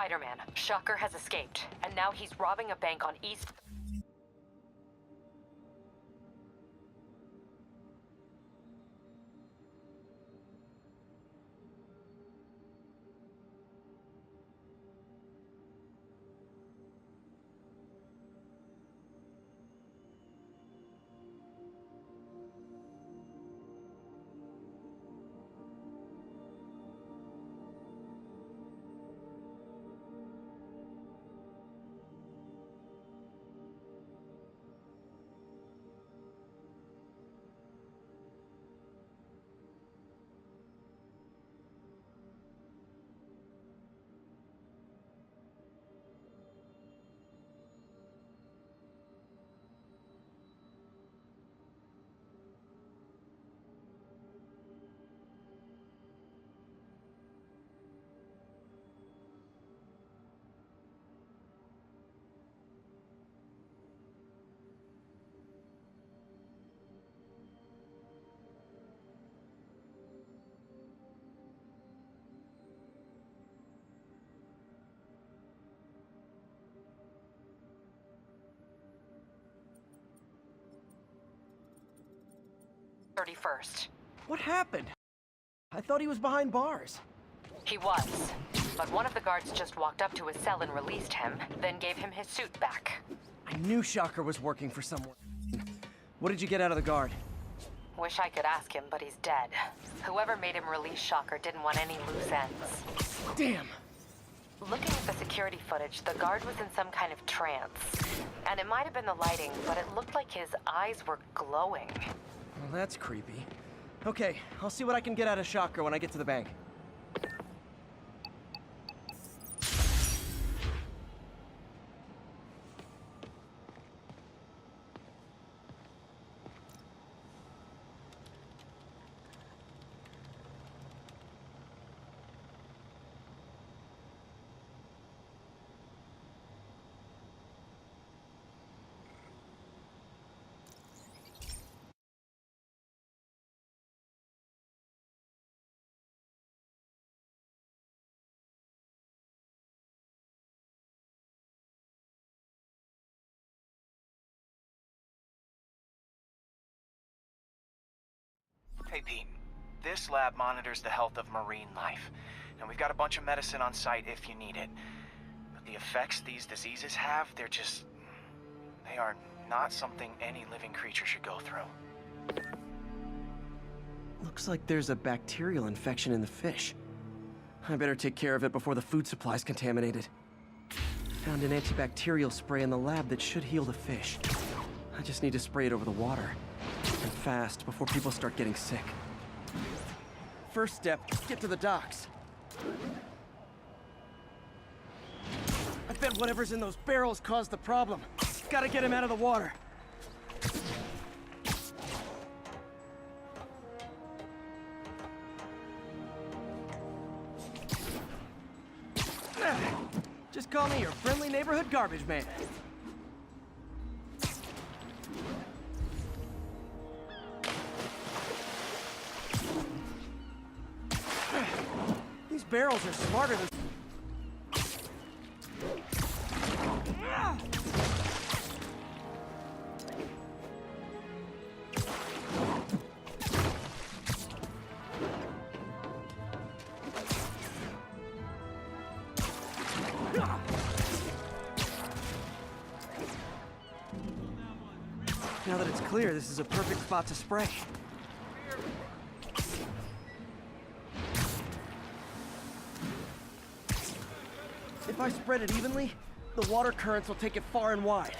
Spider-Man, Shocker has escaped, and now he's robbing a bank on East... ...31st. What happened? I thought he was behind bars. He was, but one of the guards just walked up to his cell and released him, then gave him his suit back. I knew Shocker was working for someone. What did you get out of the guard? Wish I could ask him, but he's dead. Whoever made him release Shocker didn't want any loose ends. Damn! Looking at the security footage, the guard was in some kind of trance. And it might have been the lighting, but it looked like his eyes were glowing. Well, that's creepy. Okay, I'll see what I can get out of Shocker when I get to the bank. Hey Pete, this lab monitors the health of marine life, and we've got a bunch of medicine on site if you need it. But the effects these diseases have, they are not something any living creature should go through. Looks like there's a bacterial infection in the fish. I better take care of it before the food supply's contaminated. Found an antibacterial spray in the lab that should heal the fish. I just need to spray it over the water. And fast, before people start getting sick. First step, get to the docks. I bet whatever's in those barrels caused the problem. Gotta get him out of the water. Just call me your friendly neighborhood garbage man. These barrels are smarter than... Now that it's clear, this is a perfect spot to spray. If I spread it evenly, the water currents will take it far and wide.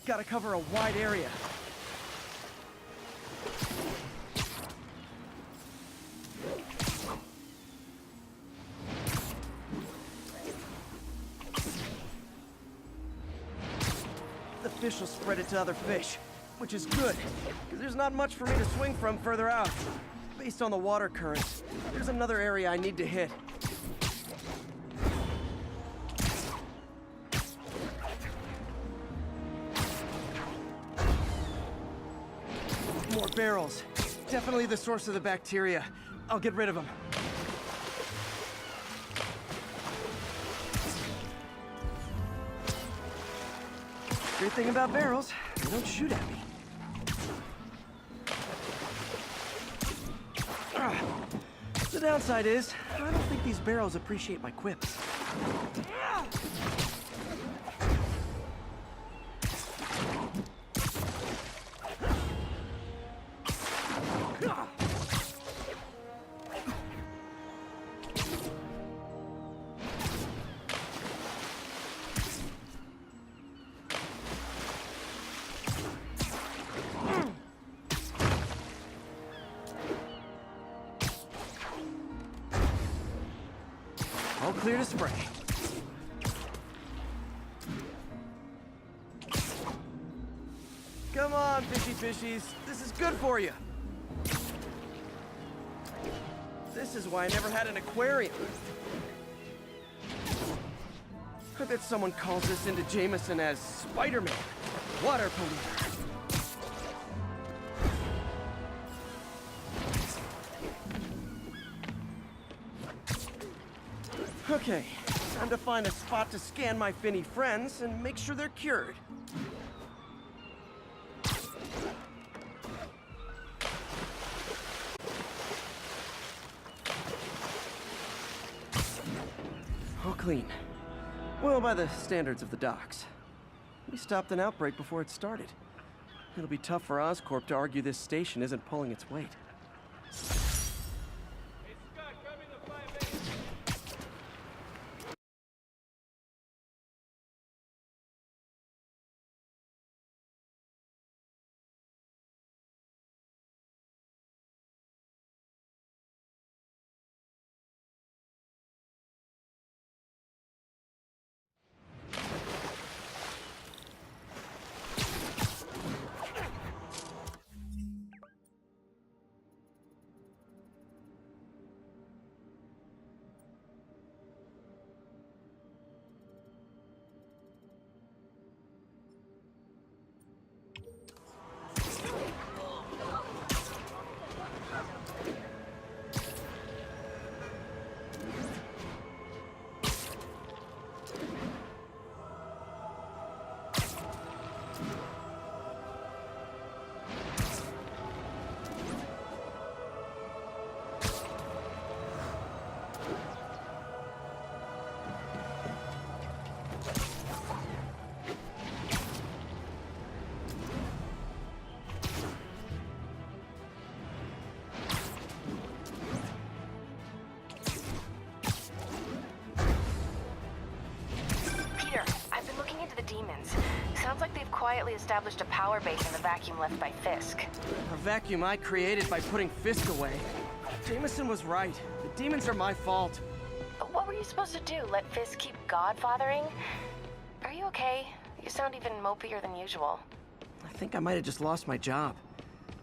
Gotta cover a wide area. The fish will spread it to other fish, which is good, because there's not much for me to swing from further out. Based on the water currents, there's another area I need to hit. More barrels. Definitely the source of the bacteria. I'll get rid of him. Great thing about barrels, they don't shoot at me. The downside is, I don't think these barrels appreciate my quips. All clear to spray. Come on, fishy fishies. This is good for you. This is why I never had an aquarium. I bet someone calls this into Jameson as Spider-Man, water polluter. Okay, time to find a spot to scan my finny friends and make sure they're cured. All clean. Well, by the standards of the docks. We stopped an outbreak before it started. It'll be tough for Oscorp to argue this station isn't pulling its weight. Sounds like they've quietly established a power base in the vacuum left by Fisk. A vacuum I created by putting Fisk away. Jameson was right. The demons are my fault. But what were you supposed to do? Let Fisk keep godfathering? Are you okay? You sound even mopier than usual. I think I might have just lost my job.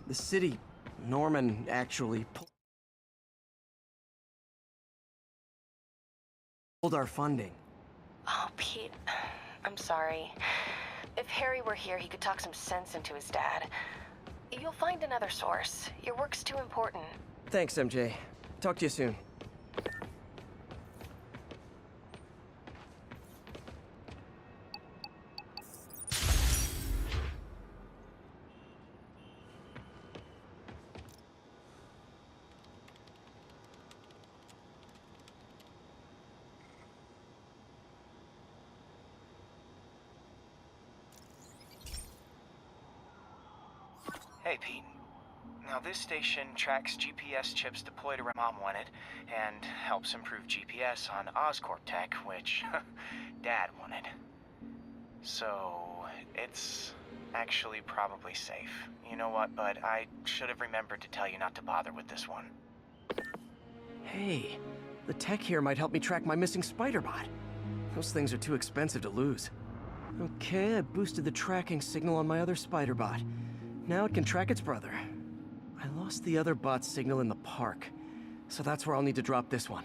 The city, Norman, actually pulled our funding. Oh, Pete. I'm sorry. If Harry were here, he could talk some sense into his dad. You'll find another source. Your work's too important. Thanks, MJ. Talk to you soon. Hey, Pete. Now, this station tracks GPS chips deployed around Mom wanted, and helps improve GPS on Oscorp tech, which Dad wanted. So, it's actually probably safe. You know what, bud? I should have remembered to tell you not to bother with this one. Hey, the tech here might help me track my missing Spider-Bot. Those things are too expensive to lose. Okay, I boosted the tracking signal on my other Spider-Bot. Now it can track its brother. I lost the other bot's signal in the park, so that's where I'll need to drop this one.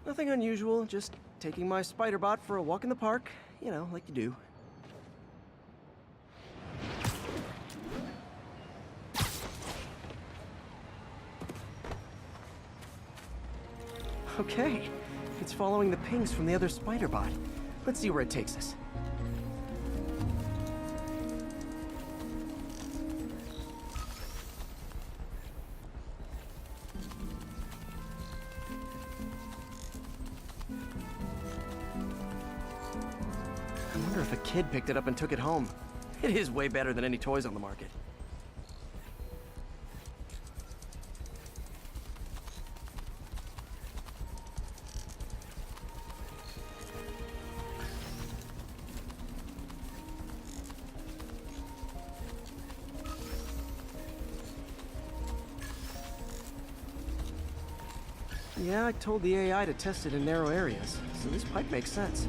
Nothing unusual, just taking my Spider-Bot for a walk in the park, you know, like you do. Okay, it's following the pings from the other spider bot. Let's see where it takes us. I wonder if a kid picked it up and took it home. It is way better than any toys on the market. Yeah, I told the AI to test it in narrow areas, so this pipe makes sense.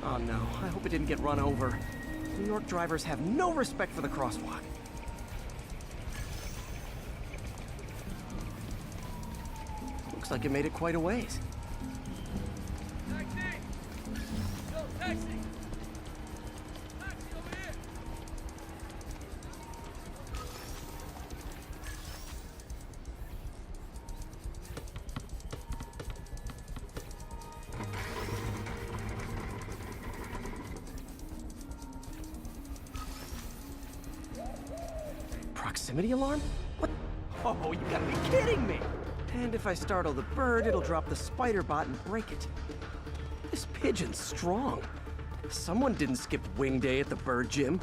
Oh no, I hope it didn't get run over. New York drivers have no respect for the crosswalk. Looks like it made it quite a ways. Taxi! Yo, taxi! Taxi over here! Proximity alarm? What? Oh, you gotta be kidding me! And if I startle the bird, it'll drop the spider bot and break it. This pigeon's strong. Someone didn't skip wing day at the bird gym.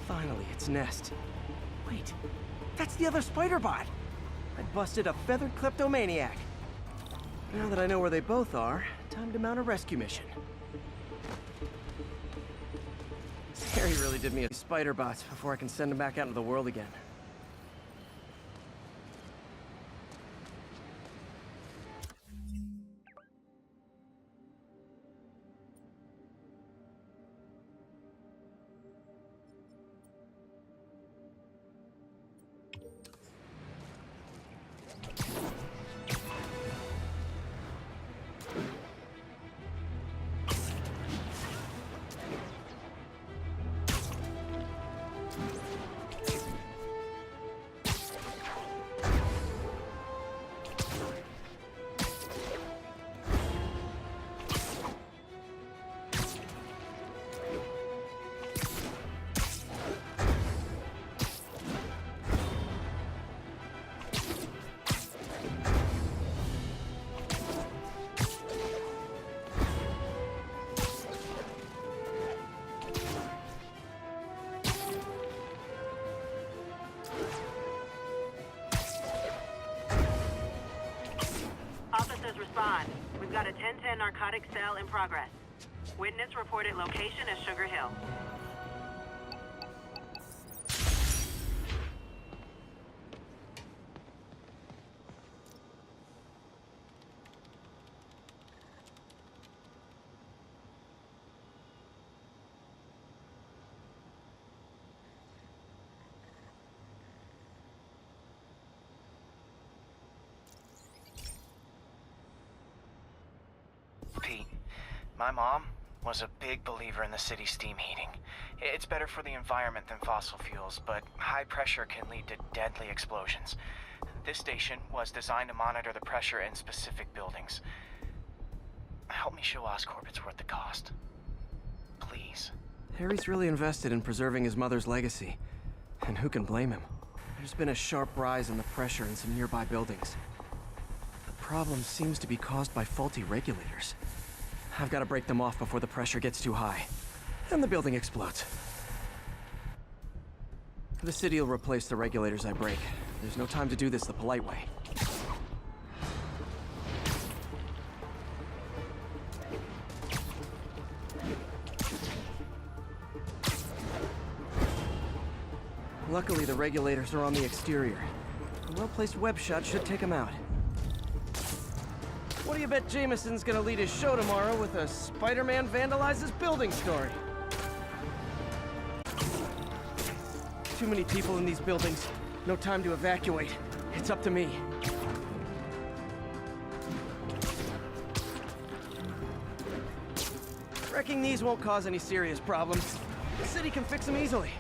Finally, its nest. Wait, that's the other spider bot! I busted a feathered kleptomaniac. Now that I know where they both are, time to mount a rescue mission. Harry really did me a spider bots before I can send him back out into the world again. Officers respond. We've got a 1010 narcotic cell in progress. Witness reported location as Sugar Hill. Pete, my mom was a big believer in the city's steam heating. It's better for the environment than fossil fuels, but high pressure can lead to deadly explosions. This station was designed to monitor the pressure in specific buildings. Help me show Oscorp it's worth the cost. Please. Harry's really invested in preserving his mother's legacy. And who can blame him? There's been a sharp rise in the pressure in some nearby buildings. The problem seems to be caused by faulty regulators. I've got to break them off before the pressure gets too high. And the building explodes. The city will replace the regulators I break. There's no time to do this the polite way. Luckily, the regulators are on the exterior. A well-placed web shot should take them out. What do you bet Jameson's gonna lead his show tomorrow with a Spider-Man vandalizes building story? Too many people in these buildings. No time to evacuate. It's up to me. Wrecking these won't cause any serious problems. The city can fix them easily.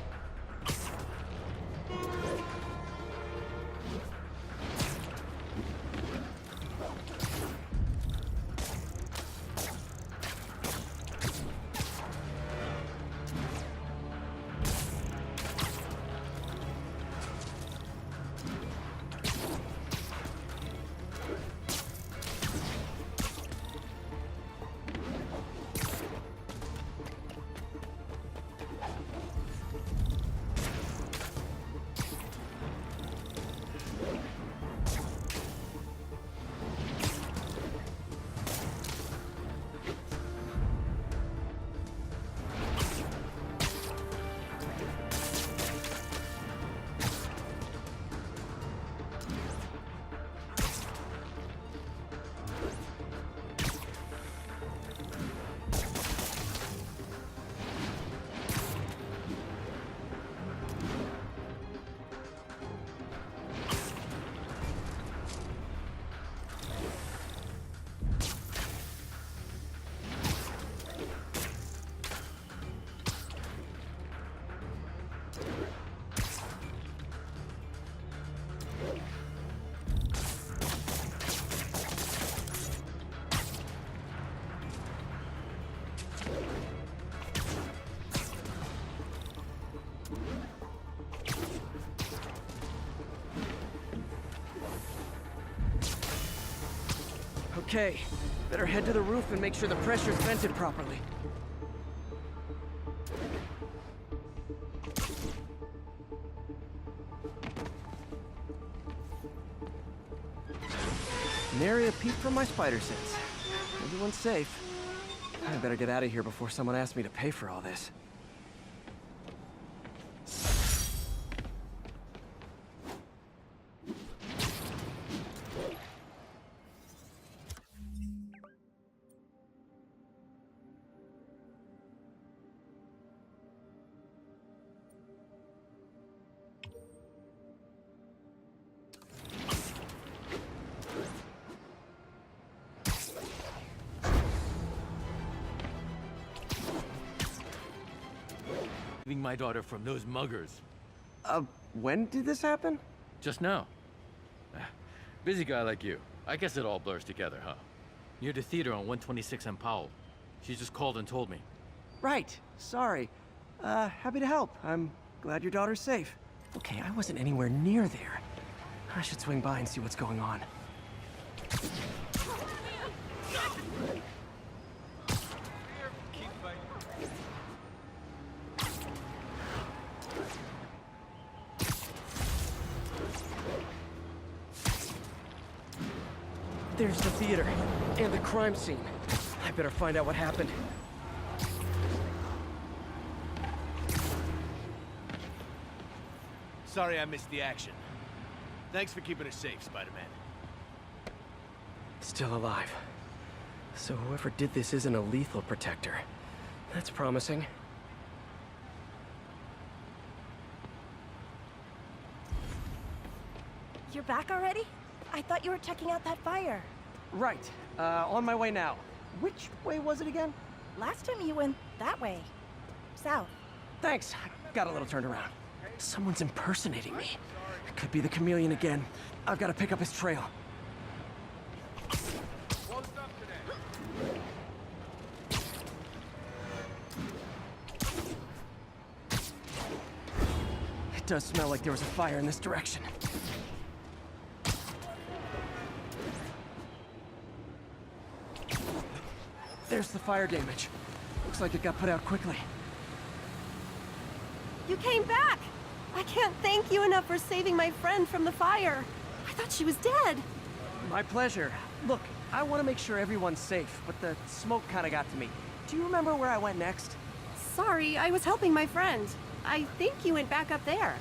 Okay, better head to the roof and make sure the pressure's vented properly. Nary a peep from my spider sense. Everyone's safe. I better get out of here before someone asks me to pay for all this. Saving my daughter from those muggers. When did this happen? Just now. Busy guy like you. I guess it all blurs together, huh? Near the theater on 126 and Powell. She just called and told me. Right. Sorry. Happy to help. I'm glad your daughter's safe. Okay, I wasn't anywhere near there. I should swing by and see what's going on. There's the theater, and the crime scene. I better find out what happened. Sorry I missed the action. Thanks for keeping us safe, Spider-Man. Still alive. So whoever did this isn't a lethal protector. That's promising. You're back already? I thought you were checking out that fire. Right. On my way now. Which way was it again? Last time you went that way. South. Thanks. Got a little turned around. Someone's impersonating me. It could be the chameleon again. I've got to pick up his trail. Closed up today. It does smell like there was a fire in this direction. There's the fire damage. Looks like it got put out quickly. You came back! I can't thank you enough for saving my friend from the fire. I thought she was dead. My pleasure. Look, I want to make sure everyone's safe, but the smoke kind of got to me. Do you remember where I went next? Sorry, I was helping my friend. I think you went back up there.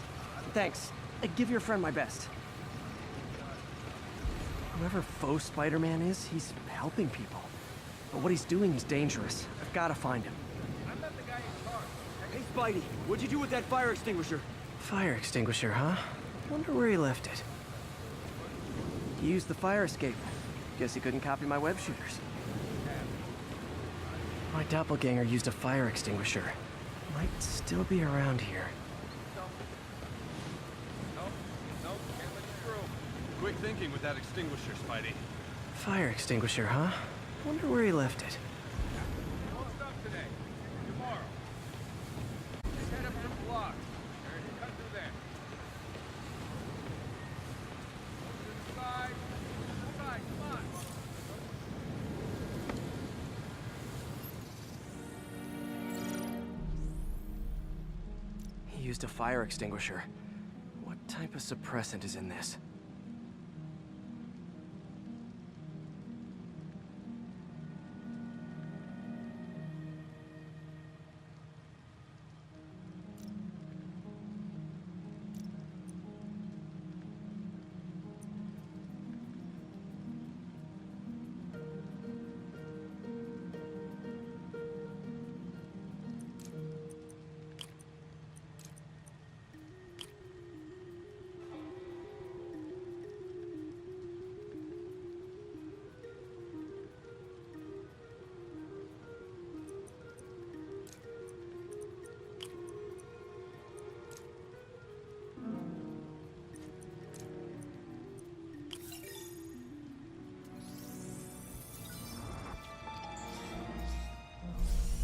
Thanks. Give your friend my best. Whoever faux Spider-Man is, he's helping people. But what he's doing is dangerous. I've got to find him. Hey, Spidey, what'd you do with that fire extinguisher? Fire extinguisher, huh? Wonder where he left it. He used the fire escape. Guess he couldn't copy my web shooters. My doppelganger used a fire extinguisher. Might still be around here. Nope, can't let you through. Quick thinking with that extinguisher, Spidey. Fire extinguisher, huh? Wonder where he left it. Closed up today. Tomorrow. Just head up to the block. There, you cut through there. Over to the side. To the side, come on. He used a fire extinguisher. What type of suppressant is in this?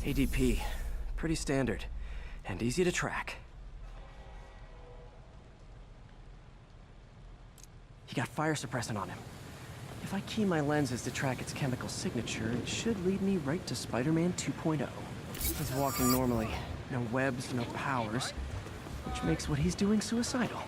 ADP. Pretty standard. And easy to track. He got fire suppressant on him. If If I key my lenses to track its chemical signature, it should lead me right to Spider-Man 2.0. He's walking normally. No webs, no powers. Which makes what he's doing suicidal.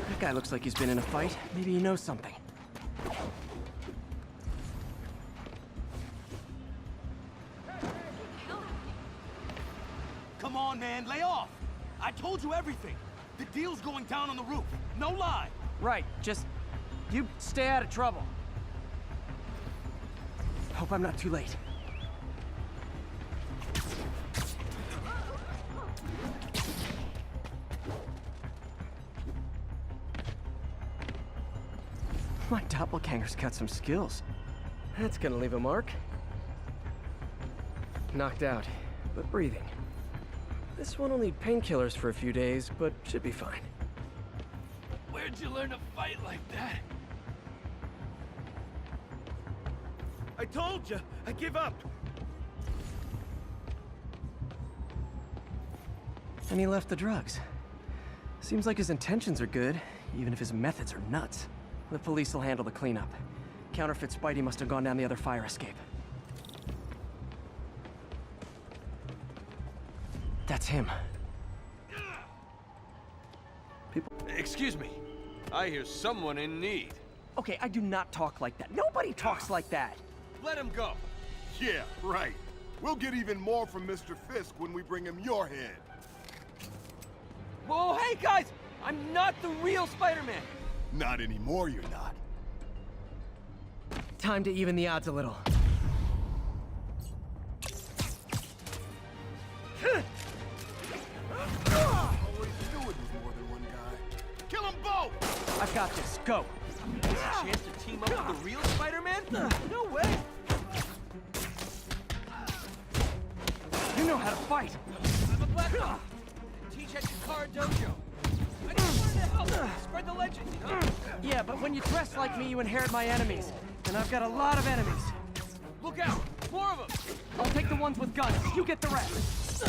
That guy looks like he's been in a fight. Maybe he knows something. Come on, man, lay off! I told you everything. The deal's going down on the roof. No lie. Right, just... you stay out of trouble. Hope I'm not too late. My doppelganger's got some skills. That's gonna leave a mark. Knocked out, but breathing. This one will need painkillers for a few days, but should be fine. Where'd you learn to fight like that? I told you, I give up. And he left the drugs. Seems like his intentions are good, even if his methods are nuts. The police will handle the cleanup. Counterfeit Spidey must have gone down the other fire escape. That's him. People... Excuse me. I hear someone in need. Okay, I do not talk like that. Nobody talks like that. Let him go. Yeah, right. We'll get even more from Mr. Fisk when we bring him your head. Whoa, hey guys! I'm not the real Spider-Man! Not anymore, you're not. Time to even the odds a little. Always knew it was more than one guy. Kill them both! I've got this. Go. Chance to team up with the real Spider-Man? No way. You know how to fight. I'm a black belt. Teach at Chikara Dojo. I just wanted to help. Spread the legend, you know? Yeah, but when you dress like me, you inherit my enemies. And I've got a lot of enemies. Look out! More of them! I'll take the ones with guns. You get the rest.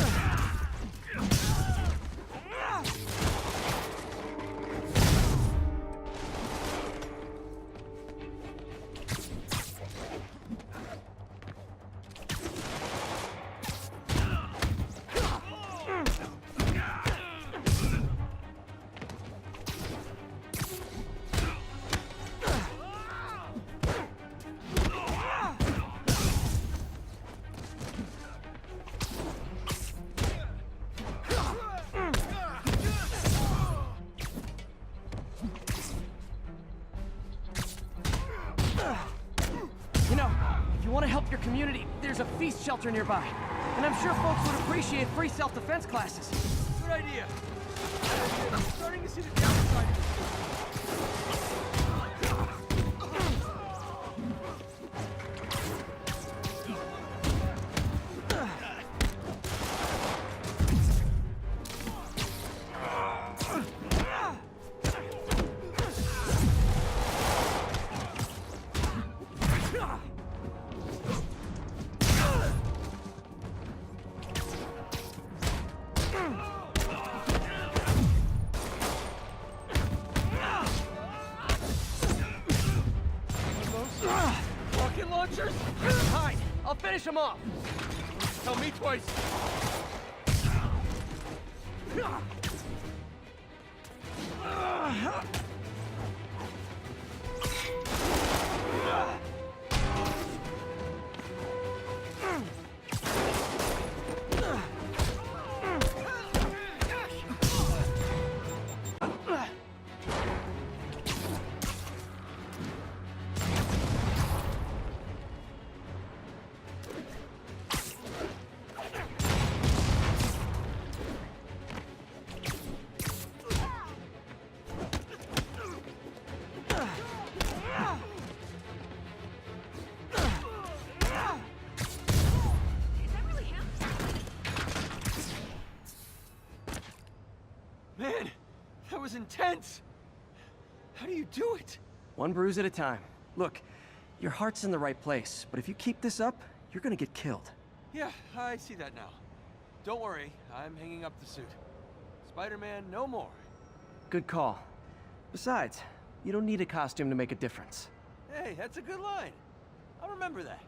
You know, if you want to help your community, there's a feast shelter nearby. And I'm sure folks would appreciate free self-defense classes. Good idea. I'm starting to see the downside of this. Rocket launchers? Hide! I'll finish him off! Tell me twice. was intense! How do you do it? One bruise at a time. Look, your heart's in the right place, but if you keep this up, you're gonna get killed. Yeah, I see that now. Don't worry, I'm hanging up the suit. Spider-Man no more. Good call. Besides, you don't need a costume to make a difference. Hey, that's a good line. I'll remember that.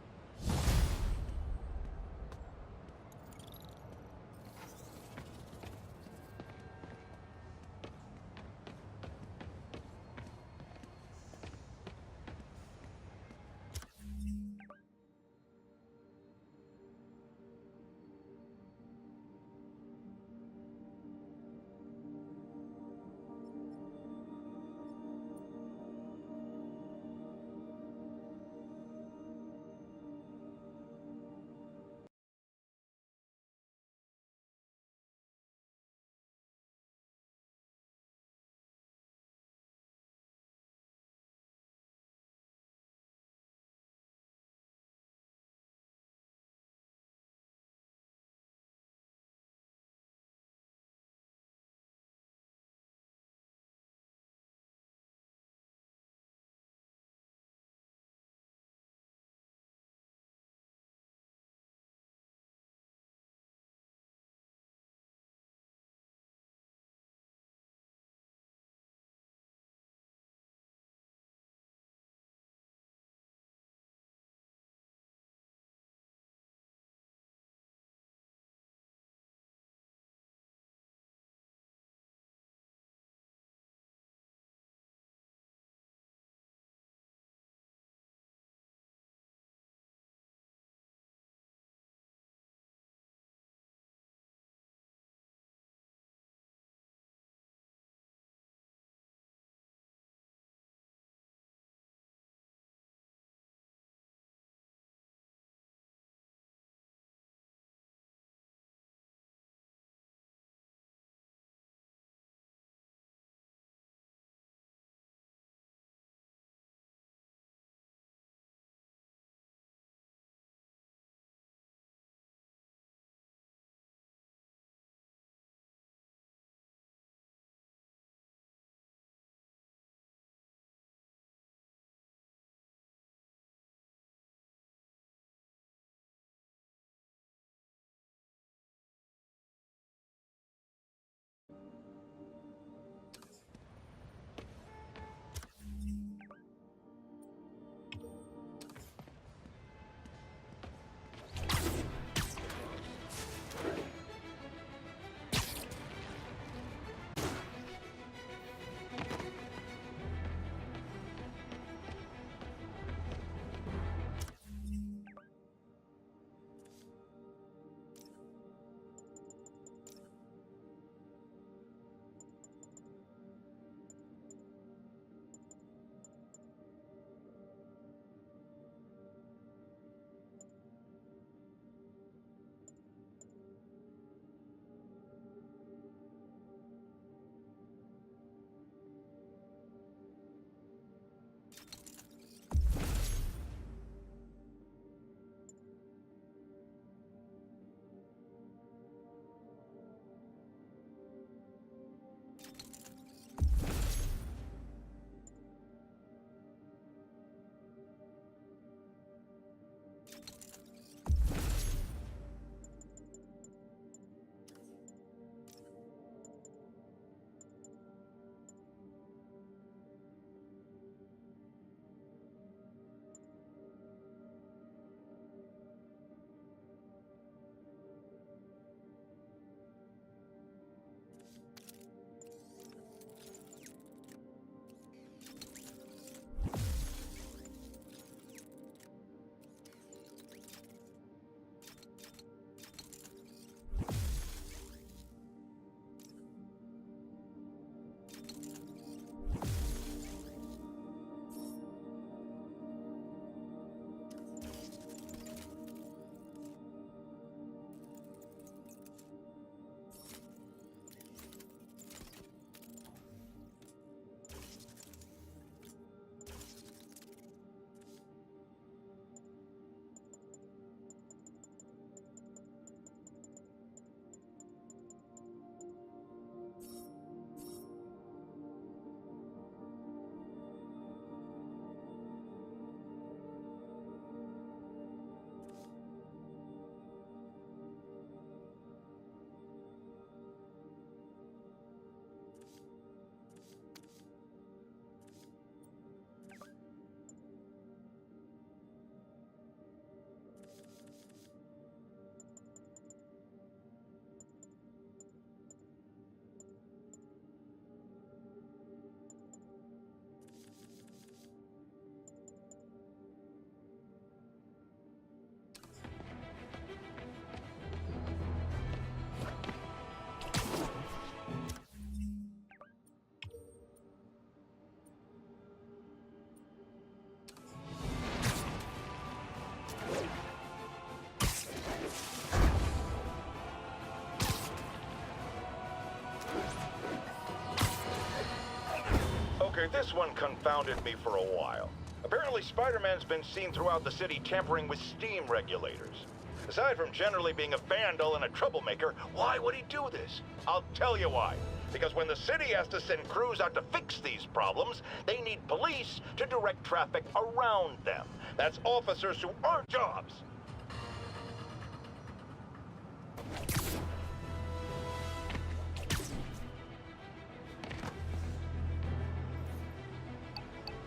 Commander, this one confounded me for a while. Apparently, Spider-Man's been seen throughout the city tampering with steam regulators. Aside from generally being a vandal and a troublemaker, why would he do this? I'll tell you why. Because when the city has to send crews out to fix these problems, they need police to direct traffic around them. That's officers who aren't jobs.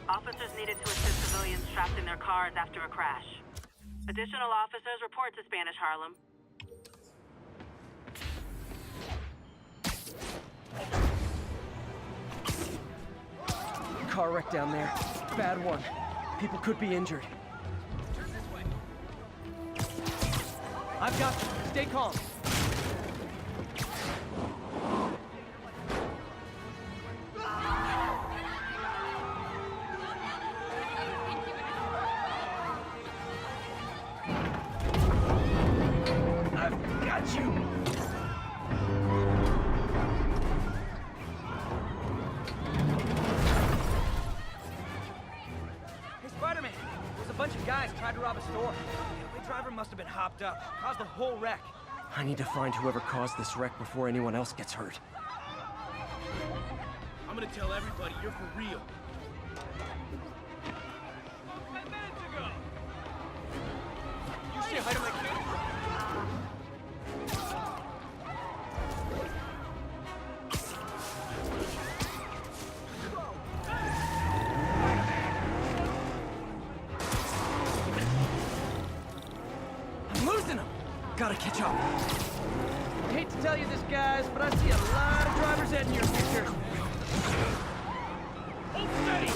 Officers needed to assist civilians trapped in their cars after a crash. Additional officers report to Spanish Harlem. Car wreck down there. Bad one. People could be injured. Turn this way. I've got you. Stay calm. I've got you. Hey, Spider-Man! There's a bunch of guys tried to rob a store. The driver must have been hopped up. Caused the whole wreck. I need to find whoever caused this wreck before anyone else gets hurt. I'm gonna tell everybody you're for real. You say hi to my kid? I'm losing them! Gotta catch up. I hate to tell you this, guys, but I see a lot of driver's ed in your future. Hold steady!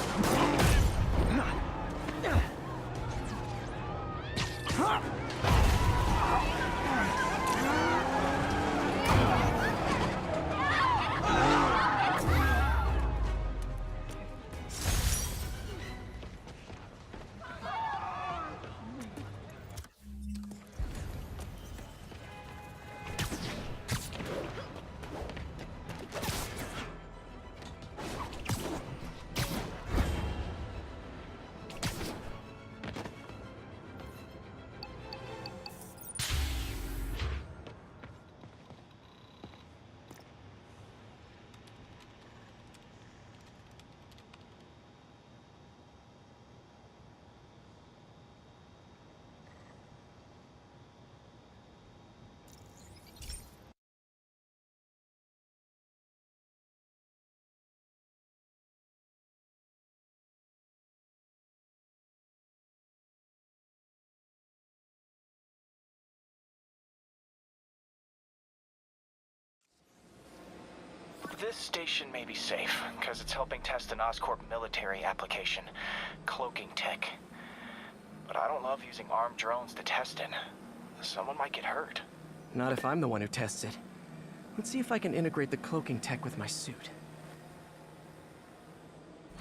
This station may be safe, because it's helping test an Oscorp military application, cloaking tech. But I don't love using armed drones to test in. Someone might get hurt. Not if I'm the one who tests it. Let's see if I can integrate the cloaking tech with my suit.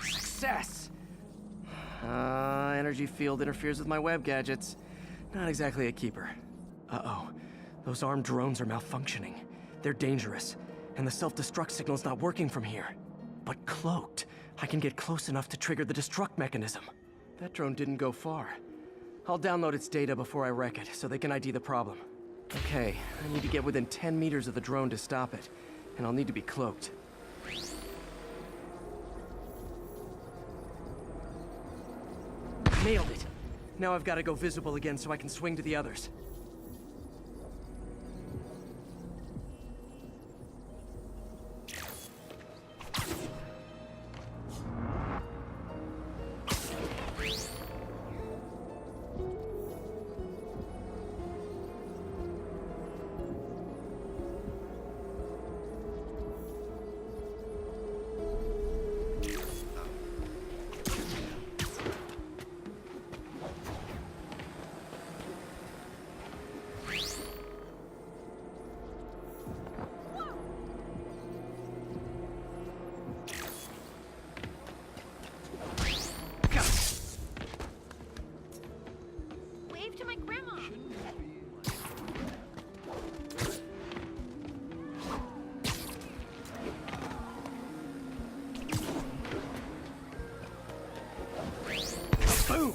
Success! Energy field interferes with my web gadgets. Not exactly a keeper. Uh-oh. Those armed drones are malfunctioning. They're dangerous, and the self-destruct signal's not working from here. But cloaked, I can get close enough to trigger the destruct mechanism. That drone didn't go far. I'll download its data before I wreck it, so they can ID the problem. Okay, I need to get within 10 meters of the drone to stop it, and I'll need to be cloaked. Nailed it! Now I've got to go visible again so I can swing to the others. Boom!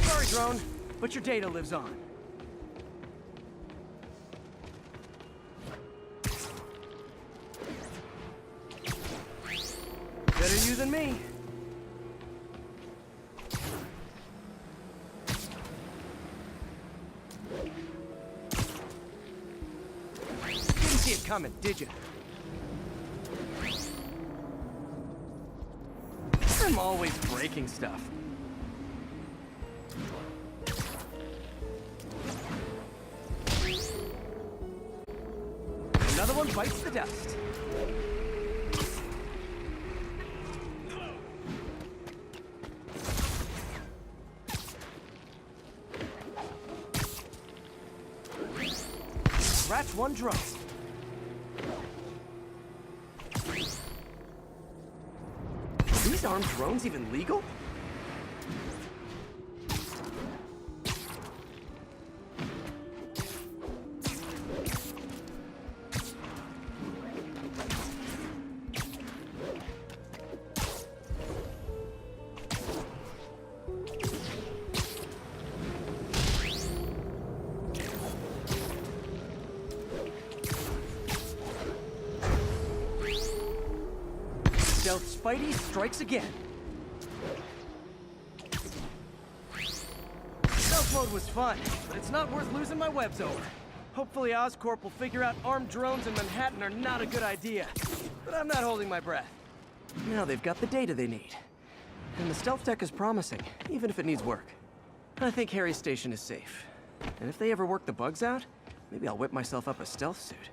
Sorry, drone, but your data lives on. Better you than me. Didn't see it coming, did you? I'm always breaking stuff. Another one bites the dust. Scratch one drone. Are these armed drones even legal? Stealth Spidey strikes again. Stealth mode was fun, but it's not worth losing my webs over. Hopefully Oscorp will figure out armed drones in Manhattan are not a good idea. But I'm not holding my breath. Now they've got the data they need. And the stealth tech is promising, even if it needs work. I think Harry's station is safe. And if they ever work the bugs out, maybe I'll whip myself up a stealth suit.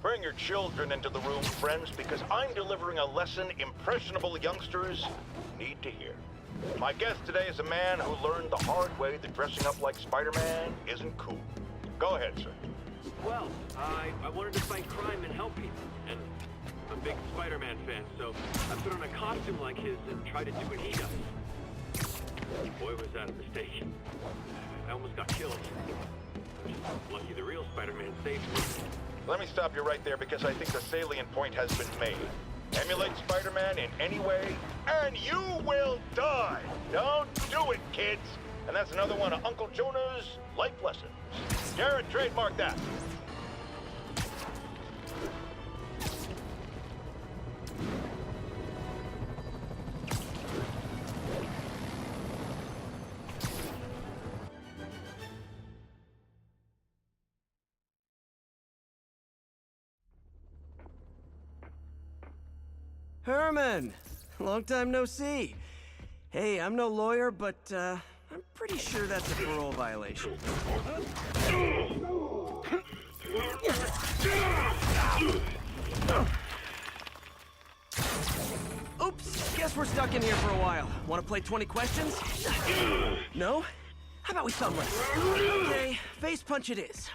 Bring your children into the room, friends, because I'm delivering a lesson impressionable youngsters need to hear. My guest today is a man who learned the hard way that dressing up like Spider-Man isn't cool. Go ahead, sir. Well, I wanted to fight crime and help people, and I'm a big Spider-Man fan, so I put on a costume like his and tried to do what he does. Boy, was that a mistake. I almost got killed. Lucky the real Spider-Man saved me. Let me stop you right there because I think the salient point has been made. Emulate Spider-Man in any way, and you will die! Don't do it, kids! And that's another one of Uncle Jonah's life lessons. Jared, trademark that. Herman! Long time no see. Hey, I'm no lawyer, but I'm pretty sure that's a parole violation. we're stuck in here for a while. Want to play 20 questions? No? How about we thumbless? Okay, face punch it is.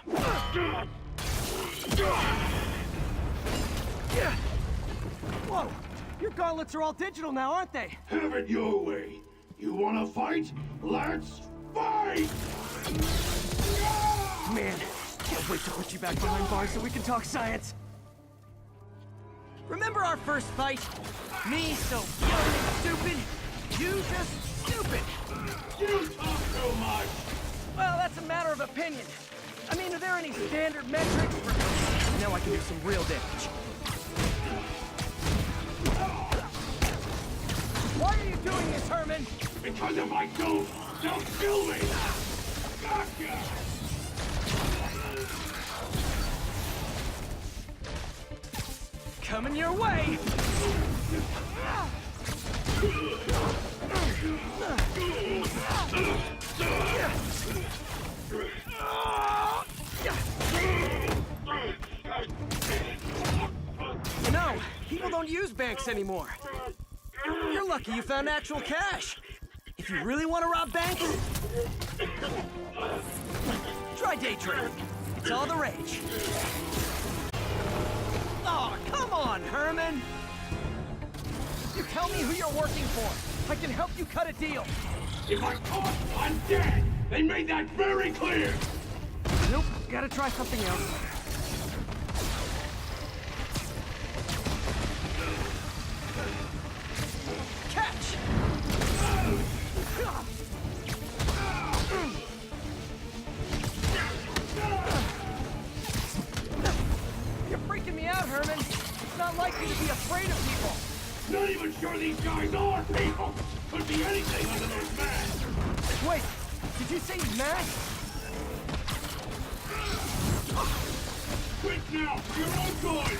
Whoa! Your gauntlets are all digital now, aren't they? Have it your way. You wanna fight? Let's fight! Man, can't wait to put you back behind bars so we can talk science. Remember our first fight? Me so young and stupid, you just stupid. You talk too much! Well, that's a matter of opinion. I mean, are there any standard metrics for... Now I can do some real damage. Why are you doing this, Herman? Because if I don't, they'll kill me! Gotcha! Coming your way! No, people don't use banks anymore. You're lucky you found actual cash. If you really want to rob banks, try day trading. It's all the rage. Oh, come on, Herman! You tell me who you're working for. I can help you cut a deal. If I'm caught, I'm dead! They made that very clear! Nope, gotta try something else. Catch! You're freaking me out, Herman. It's not like you to be afraid of people. Not even sure these guys are people! Could be anything under those masks! Wait, did you say mask? Quit now, for your own good!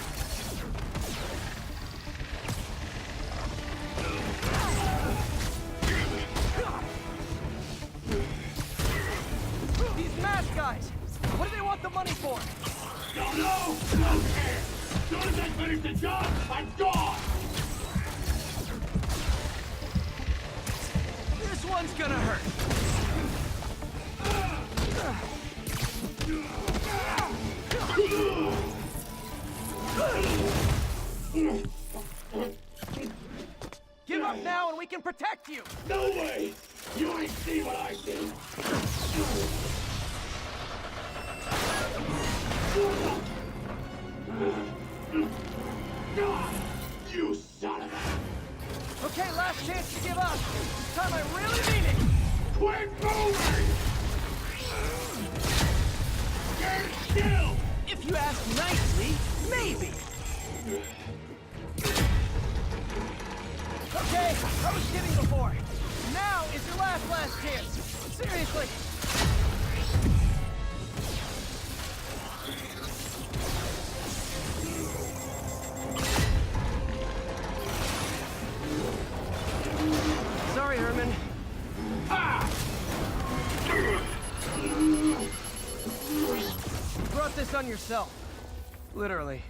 These mask guys! What do they want the money for? Don't know! Don't care! As soon as I finish the job, I'm gone! This one's gonna hurt. Give up now and we can protect you! No way! You ain't see what I see! You son of a... Okay, last chance to give up. This time I really mean it! Quit moving! Stand still! If you ask nicely, maybe. Okay, I was kidding before. Now is your last chance. Seriously. Sorry, Herman. You brought this on yourself. Literally.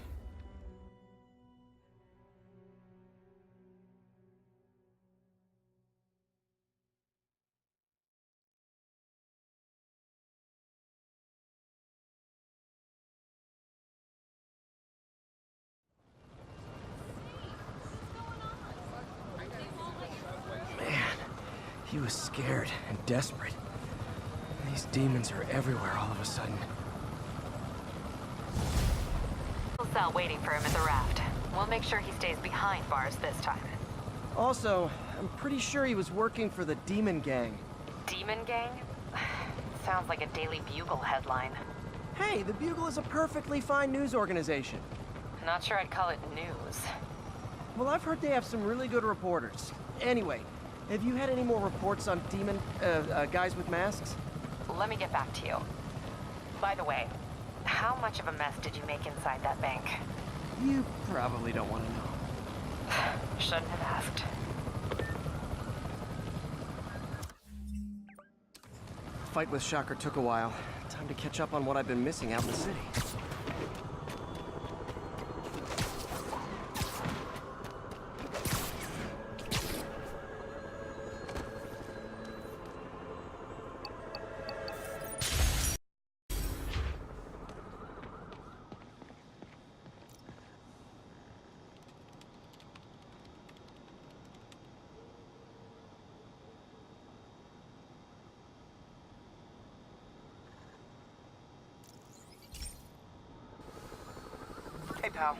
He was scared and desperate. These demons are everywhere all of a sudden. Cell waiting for him at the raft. We'll make sure he stays behind bars this time. Also, I'm pretty sure he was working for the Demon Gang. Demon Gang? Sounds like a Daily Bugle headline. Hey, the Bugle is a perfectly fine news organization. Not sure I'd call it news. Well, I've heard they have some really good reporters. Anyway, have you had any more reports on demon, guys with masks? Let me get back to you. By the way, how much of a mess did you make inside that bank? You probably don't want to know. Shouldn't have asked. Fight with Shocker took a while. Time to catch up on what I've been missing out in the city. pal.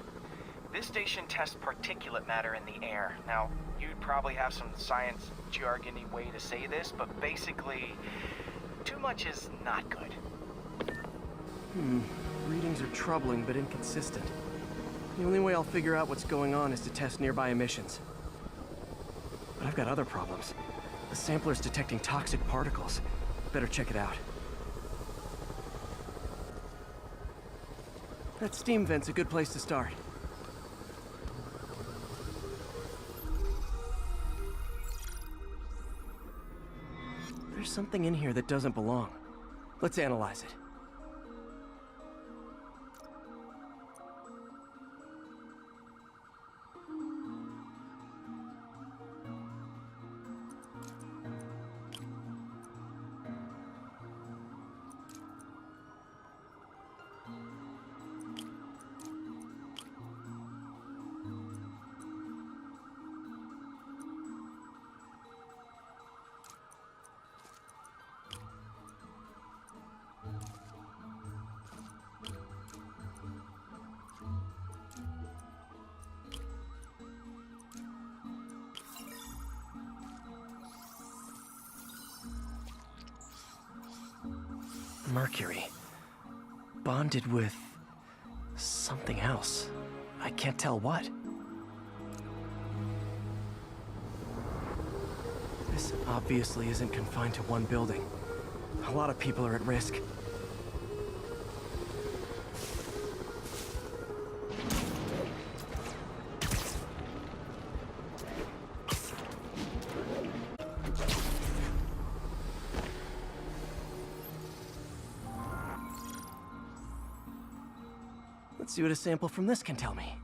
This station tests particulate matter in the air. Now, you'd probably have some science jargony way to say this, but basically, too much is not good. Readings are troubling but inconsistent. The only way I'll figure out what's going on is to test nearby emissions. But I've got other problems. The sampler's detecting toxic particles. Better check it out. That steam vent's a good place to start. There's something in here that doesn't belong. Let's analyze it. Mercury. Bonded with something else. I can't tell what. This obviously isn't confined to one building. A lot of people are at risk. Let's see what a sample from this can tell me.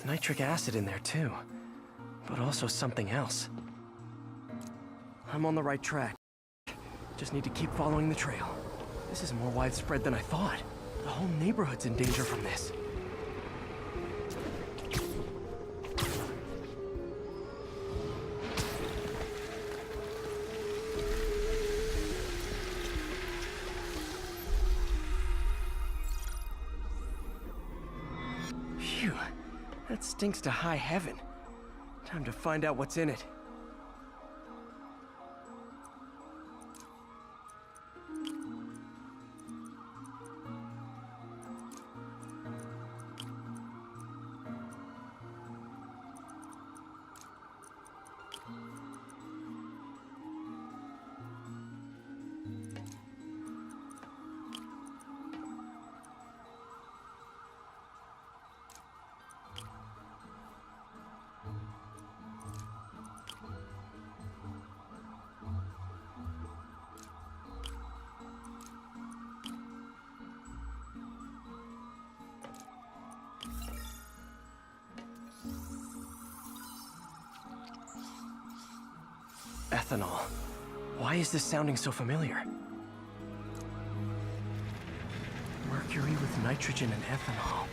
Nitric acid in there too, but also something else. I'm on the right track. Just need to keep following the trail. This is more widespread than I thought. The whole neighborhood's in danger from this. That stinks to high heaven. Time to find out what's in it. Ethanol. Why is this sounding so familiar? Mercury with nitrogen and ethanol.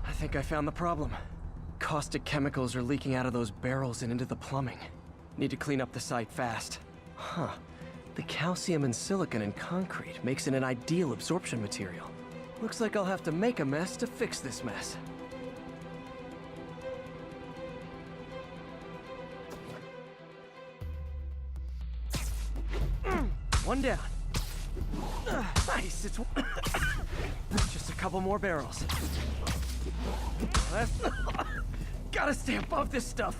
I think I found the problem. Caustic chemicals are leaking out of those barrels and into the plumbing. Need to clean up the site fast. Huh. The calcium and silicon in concrete makes it an ideal absorption material. Looks like I'll have to make a mess to fix this mess. One down. Nice, it's just a couple more barrels. Gotta stay above this stuff.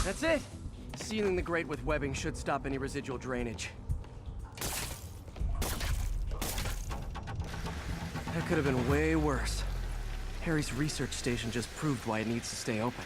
That's it. Sealing the grate with webbing should stop any residual drainage. That could have been way worse. Harry's research station just proved why it needs to stay open.